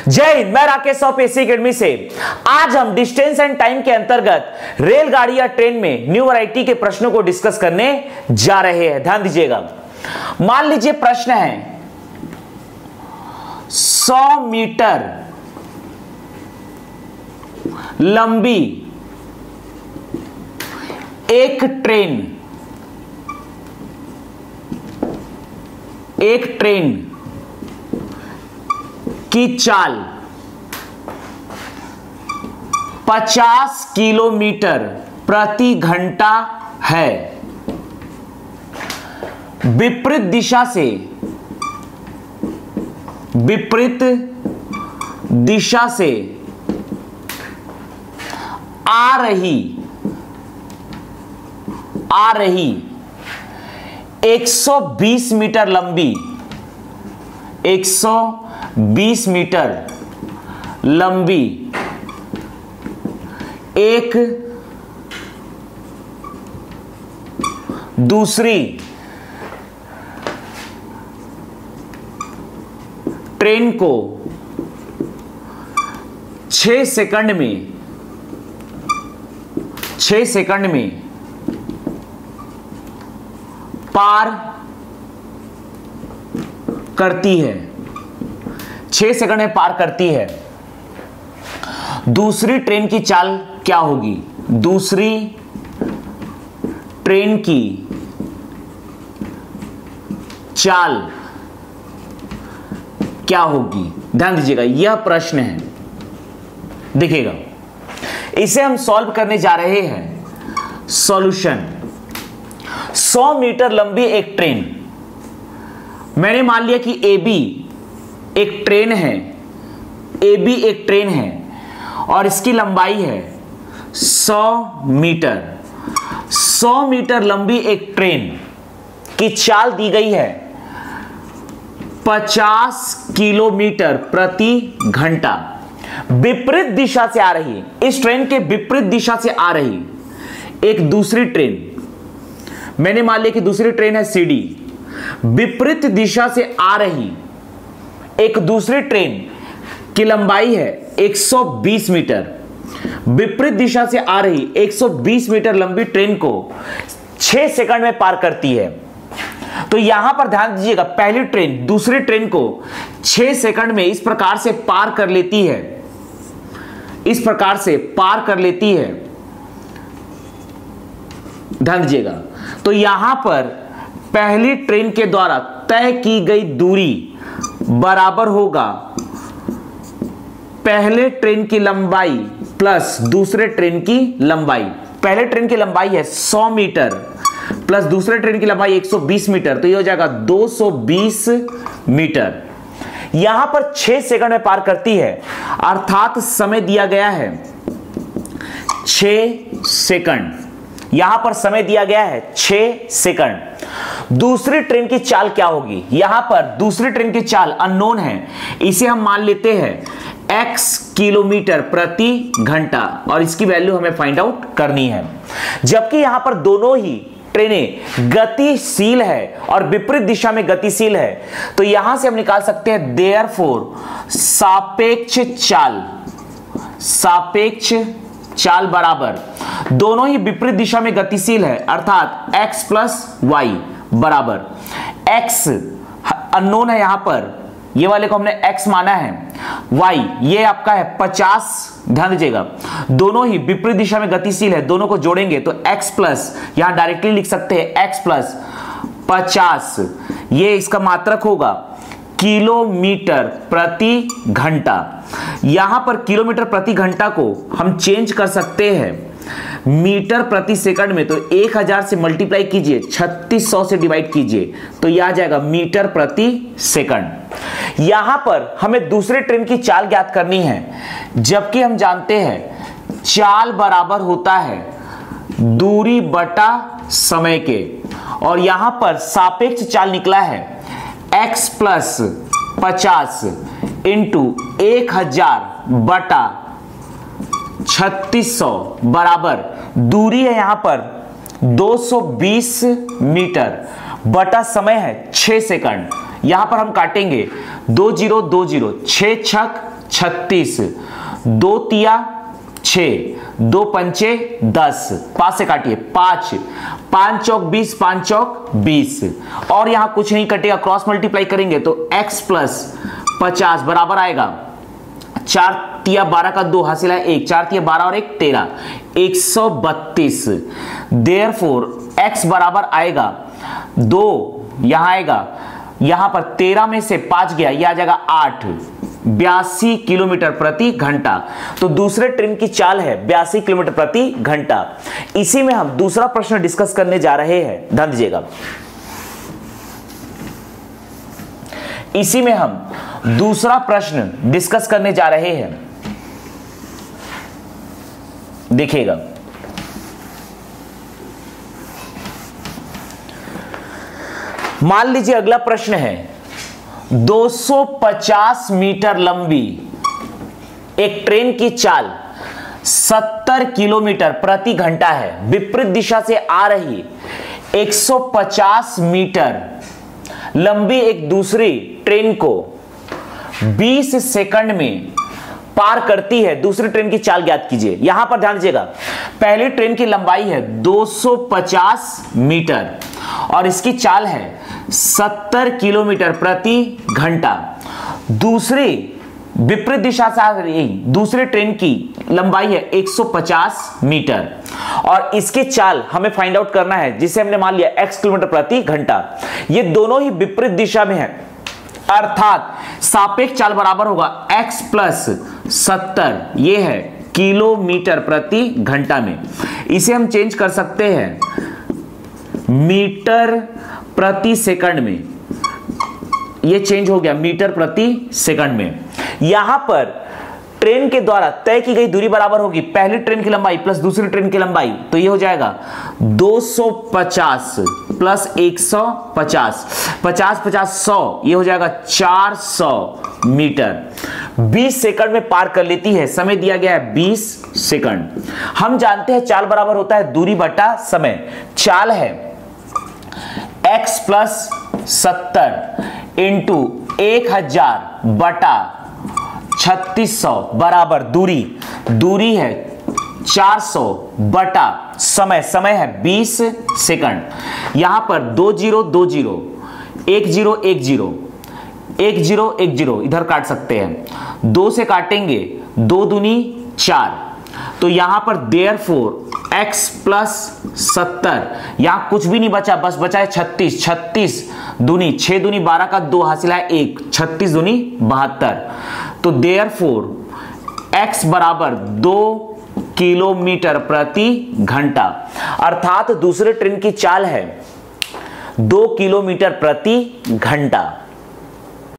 जय हिंद, मैं Rakesh of AC academy से। आज हम डिस्टेंस एंड टाइम के अंतर्गत रेलगाड़ी या ट्रेन में न्यू वैरायटी के प्रश्नों को डिस्कस करने जा रहे हैं। ध्यान दीजिएगा। मान लीजिए प्रश्न है 100 मीटर लंबी एक ट्रेन की चाल 50 किलोमीटर प्रति घंटा है। विपरीत दिशा से आ रही 120 मीटर लंबी एक दूसरी ट्रेन को 6 सेकंड में पार करती है। 6 सेकंड में पार करती है। दूसरी ट्रेन की चाल क्या होगी? दूसरी ट्रेन की चाल क्या होगी? ध्यान दीजिएगा, यह प्रश्न है। देखिएगा, इसे हम सॉल्व करने जा रहे हैं। सॉल्यूशन। 100 मीटर लंबी एक ट्रेन, मैंने मान लिया कि AB एक ट्रेन है और इसकी लंबाई है 100 मीटर। 100 मीटर लंबी एक ट्रेन की चाल दी गई है 50 किलोमीटर प्रति घंटा। विपरीत दिशा से आ रही, इस ट्रेन के विपरीत दिशा से आ रही एक दूसरी ट्रेन, मैंने मान लिया कि दूसरी ट्रेन है CD। विपरीत दिशा से आ रही एक दूसरी ट्रेन की लंबाई है 120 मीटर। विपरीत दिशा से आ रही 120 मीटर लंबी ट्रेन को 6 सेकंड में पार करती है। तो यहां पर ध्यान दीजिएगा, पहली ट्रेन दूसरी ट्रेन को 6 सेकंड में इस प्रकार से पार कर लेती है। ध्यान दीजिएगा। तो यहां पर पहली ट्रेन के द्वारा तय की गई दूरी बराबर होगा पहले ट्रेन की लंबाई प्लस दूसरे ट्रेन की लंबाई। पहले ट्रेन की लंबाई है 100 मीटर प्लस दूसरे ट्रेन की लंबाई 120 मीटर, तो ये हो जाएगा 220 मीटर। यहां पर 6 सेकंड में पार करती है, अर्थात समय दिया गया है 6 सेकंड। यहां पर समय दिया गया है 6 सेकंड। दूसरी ट्रेन की चाल क्या होगी? यहां पर दूसरी ट्रेन की चाल अननोन है, इसे हम मान लेते हैं x किलोमीटर प्रति घंटा और इसकी वैल्यू हमें फाइंड आउट करनी है। जबकि यहां पर दोनों ही ट्रेनें गतिशील है और विपरीत दिशा में गतिशील है, तो यहां से हम निकाल सकते हैं देयरफॉर सापेक्ष चाल बराबर, दोनों ही विपरीत दिशा में गतिशील है, अर्थात x प्लस वाई बराबर x अननोन है। यहां पर ये वाले को हमने x माना है, y ये आपका है 50। ध्यान दीजिएगा, दोनों ही विपरीत दिशा में गतिशील है, दोनों को जोड़ेंगे तो x प्लस, यहां डायरेक्टली लिख सकते हैं x प्लस 50, ये इसका मात्रक होगा किलोमीटर प्रति घंटा। यहां पर किलोमीटर प्रति घंटा को हम चेंज कर सकते हैं मीटर प्रति सेकंड में, तो 1000 से मल्टीप्लाई कीजिए, 3600 से डिवाइड कीजिए, तो यह आ जाएगा मीटर प्रति सेकंड। यहां पर हमें दूसरे ट्रेन की चाल ज्ञात करनी है, जबकि हम जानते हैं चाल बराबर होता है दूरी बटा समय के, और यहां पर सापेक्ष चाल निकला है x प्लस 50 इंटू 1000 बटा 3600 बराबर दूरी है यहां पर 220 मीटर बटा समय है 6 सेकंड। यहां पर हम काटेंगे 2020, 6 छक 36, 2 तिया 6, 2 पंचे 10, 5 से काटिए 5, 5 चौक 20, 5 चौक 20, और यहां कुछ नहीं कटेगा, क्रॉस मल्टीप्लाई करेंगे तो x प्लस 50 बराबर आएगा 4 तिया 12 का 2 हासिल है 1, 4 तिया 12 और 1 13, 132। देयरफॉर x बराबर आएगा 2, यहां आएगा, यहां पर 13 में से 5 गया, यह आ जाएगा 8, 82 किलोमीटर प्रति घंटा। तो दूसरे ट्रेन की चाल है 82 किलोमीटर प्रति घंटा। इसी में हम दूसरा प्रश्न डिस्कस करने जा रहे हैं, ध्यान दीजिएगा। इसी में हम दूसरा प्रश्न डिस्कस करने जा रहे हैं, देखिएगा। मान लीजिए अगला प्रश्न है 250 मीटर लंबी एक ट्रेन की चाल 70 किलोमीटर प्रति घंटा है, विपरीत दिशा से आ रही 150 मीटर लंबी एक दूसरी ट्रेन को 20 सेकंड में पार करती है, दूसरी ट्रेन की चाल ज्ञात कीजिए। यहां पर ध्यान दीजिएगा, पहली ट्रेन की लंबाई है 250 मीटर और इसकी चाल है 70 किलोमीटर प्रति घंटा। दूसरी विपरीत दिशा से आ रही दूसरी ट्रेन की लंबाई है 150 मीटर और इसकी चाल हमें फाइंड आउट करना है, जिसे हमने मान लिया x किलोमीटर प्रति घंटा। ये दोनों ही विपरीत दिशा में है, अर्थात सापेक्ष चाल बराबर होगा x प्लस 70, ये है किलोमीटर प्रति घंटा में। इसे हम चेंज कर सकते हैं मीटर प्रति सेकंड में, ये चेंज हो गया मीटर प्रति सेकंड में। यहां पर ट्रेन के द्वारा तय की गई दूरी बराबर होगी पहली ट्रेन की लंबाई प्लस दूसरी ट्रेन की लंबाई, तो ये हो जाएगा 250 प्लस 150, 50 50 100, ये हो जाएगा 400 मीटर 20 सेकंड में पार कर लेती है। समय दिया गया है 20 सेकंड। हम जानते हैं चाल बराबर होता है दूरी बटा समय। चाल है x प्लस 70 इंटू 1000 बटा 3600 बराबर दूरी है 400 बटा समय है 20 सेकंड। यहां पर 20 20 10 10 इधर काट सकते हैं, 2 से काटेंगे 2 दूनी 4, तो यहां पर देयरफॉर x प्लस 70, यहां कुछ भी नहीं बचा, बस बचा है 36, 36 दूनी 6 दूनी 12 का 2 हासिल है 1, 36 दूनी 72। तो देयरफॉर x बराबर 2 किलोमीटर प्रति घंटा, अर्थात दूसरे ट्रेन की चाल है 2 किलोमीटर प्रति घंटा।